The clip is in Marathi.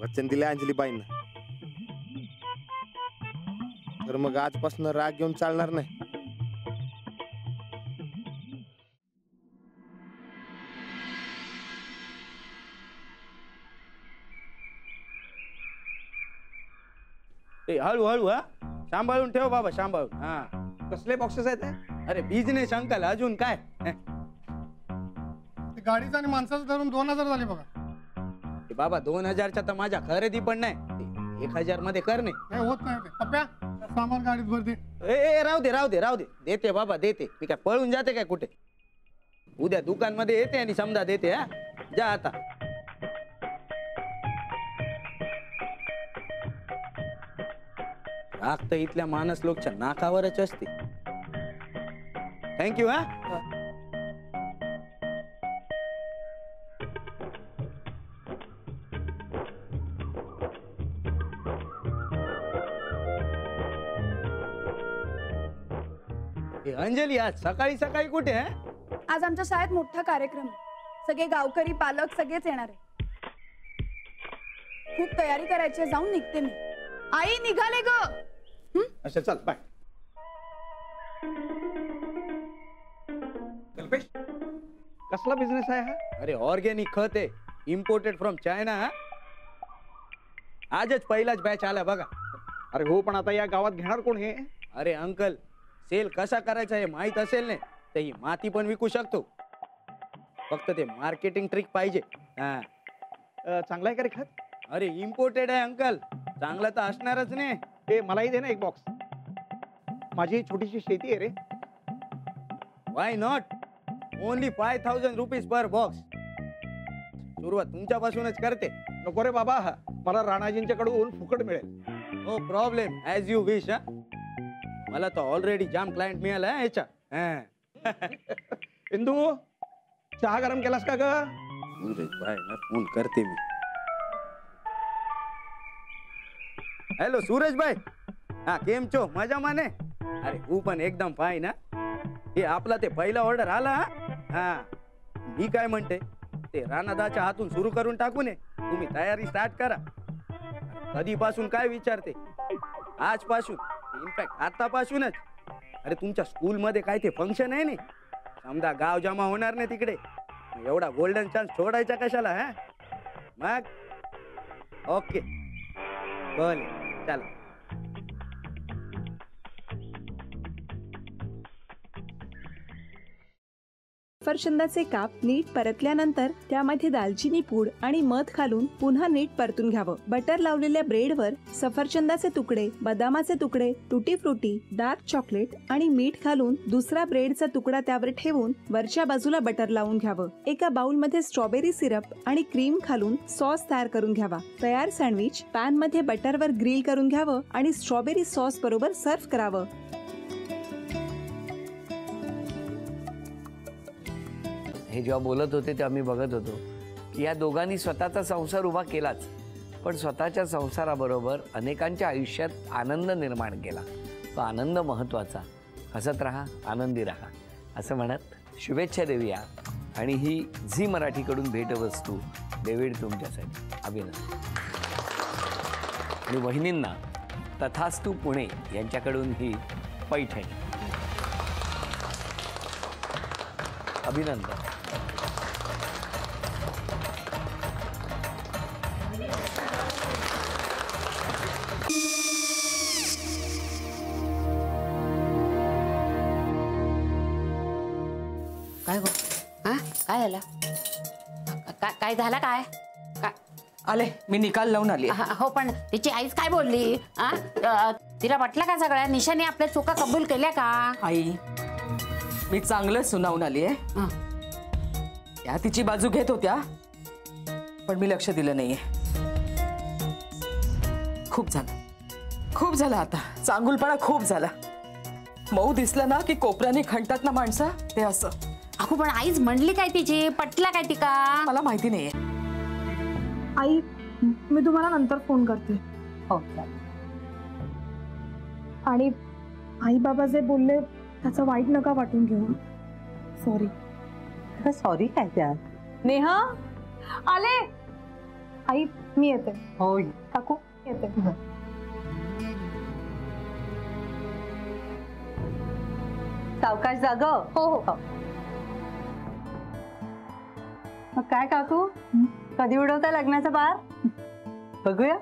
वचन दिले अंजलीबाईंना, तर मग आजपासून राग घेऊन चालणार नाही. हळू हळू हा, सांभाळून ठेव बाबा, सांभाळून. हा, कसले बॉक्सेस आहेत? अरे बिझनेस अंकल, अजून काय. गाडीचं आणि माणसाचं धरून 2000 झाले बघा. बाबा 2000च्या तर माझ्या खरेदी पण नाही, 1000 मध्ये कर नाही होत नाही ते. पप्प्या सामान गाडीत भर दे. ए राहू दे राहू दे राहू दे, देते बाबा देते. मी काय पळून जाते काय कुठे? उद्या दुकान मध्ये येते आणि समजा देते. हा, जा आता. राग तर इथल्या माणस लोकच्या नाकावरच असते. थँक्यू. हा, अंजली आज सकाळी सकाळी कुठे आहे? आज आमच्या शाळेत मोठा कार्यक्रम आहे. सगळे गावकरी पालक सगळेच येणार आहे. खूप तयारी करायची आहे. जाऊन निघते मी. आई निघाले ग. अच्छा चल बाय. कल्पेश, कसला बिझनेस आहे हा? अरे ऑर्गेनिक खत आहे, इम्पोर्टेड फ्रॉम चायना. आजच पहिलाच बॅच आला बघा. अरे हो, पण आता या गावात घेणार कोण हे? अरे अंकल, सेल कसा करायचा हे माहित असेल नाही तर ही माती पण विकू शकतो. फक्त ते मार्केटिंग ट्रिक पाहिजे. हा, चांगला आहे का रे खत? अरे इम्पोर्टेड आहे अंकल, चांगला तर असणारच नाही. ते मलाही दे ना एक बॉक्स. माझी छोटीशी शेती आहे रे. Why not? Only 5000 rupees per box. सुरुवात तुमच्यापासूनच करते. नको रे बाबा, मला राणाजींच्याकडून फुकट मिळेल. No problem, as you wish. मला तर ऑलरेडी जाम क्लायंट मिळाला ह्याच्या. इंदू, चहा गरम केलास का ग? फोन करते मी. हॅलो सूरज भाई. हा, केम छो? मजा माने? अरे तू पण एकदम फाईन. हा, हे आपला ते पहिला ऑर्डर आला. हा, मी काय म्हणते, ते राणादाच्या हातून सुरू करून टाकू नये. तुम्ही तयारी स्टार्ट करा. कधीपासून काय विचारते? आजपासून, इनफॅक्ट आतापासूनच. अरे तुमच्या स्कूल मध्ये काय ते फंक्शन आहे ना, समजा गाव जमा होणार नाही तिकडे, एवढा गोल्डन चान्स छोडायचा कशाला? हा, मग ओके बोल, चला. सफरचंदाचे काप नीट परतल्यानंतर त्यामध्ये दालचिनी पूड आणि मध घालून पुन्हा नीट परतून घ्यावं. बटर लावलेल्या ब्रेडवर सफरचंदाचे तुकडे, बदामाचे तुकडे, टुटी फ्रुटी, डार्क चॉकलेट आणि मीठ घालून दुसरा ब्रेडचा तुकडा त्यावर ठेवून वरच्या बाजूला बटर लावून घ्यावं. एका बाउलमध्ये स्ट्रॉबेरी सिरप आणि क्रीम घालून सॉस तयार करून घ्यावा. तयार सँडविच पॅन मध्ये बटरवर ग्रिल करून घ्यावं आणि स्ट्रॉबेरी सॉस बरोबर सर्व्ह करावं. हे जेव्हा बोलत होते तेव्हा मी बघत होतो की या दोघांनी स्वतःचा संसार उभा केलाच, पण स्वतःच्या संसाराबरोबर अनेकांच्या आयुष्यात आनंद निर्माण केला. तो आनंद महत्त्वाचा. हसत राहा, आनंदी राहा असं म्हणत शुभेच्छा देऊया. आणि ही झी मराठीकडून भेटवस्तू डेव्हिड तुमच्यासाठी. अभिनंदन. आणि वहिनींना तथास्तू पुणे यांच्याकडून ही पैठणी. अभिनंदन. काय गो? हा, काय झालं? काय झालं? काय आले, मी निकाल लावून आली. हो, पण तिची आईच काय बोलली? तिला वाटलं का सगळ्या निशाने आपल्या चुका कबूल केल्या का? आई, मी चांगलं सुनावून आली आहे. त्या तिची बाजू घेत होत्या, पण मी लक्ष दिलं नाहीये. खूप झालं आता. चांगुलपणा खूप झाला. मऊ दिसलं ना की कोपऱ्याने खणतात ना माणसं, ते असं. अहो, पण आईच म्हणली काय तिची? पटला काय तिका? मला माहिती नाहीये. आई, मी तुम्हाला नंतर फोन करते. हो. आणि आई बाबा जे बोलले त्याचं वाईट नका वाटून घेऊ. सॉरी. सॉरी काय त्या नेहा आले. आई मी येते. होय काकू येते. सावकाश जाग. हो हो. मग काय काकू कधी उडवता लग्नाचा बार बघूया.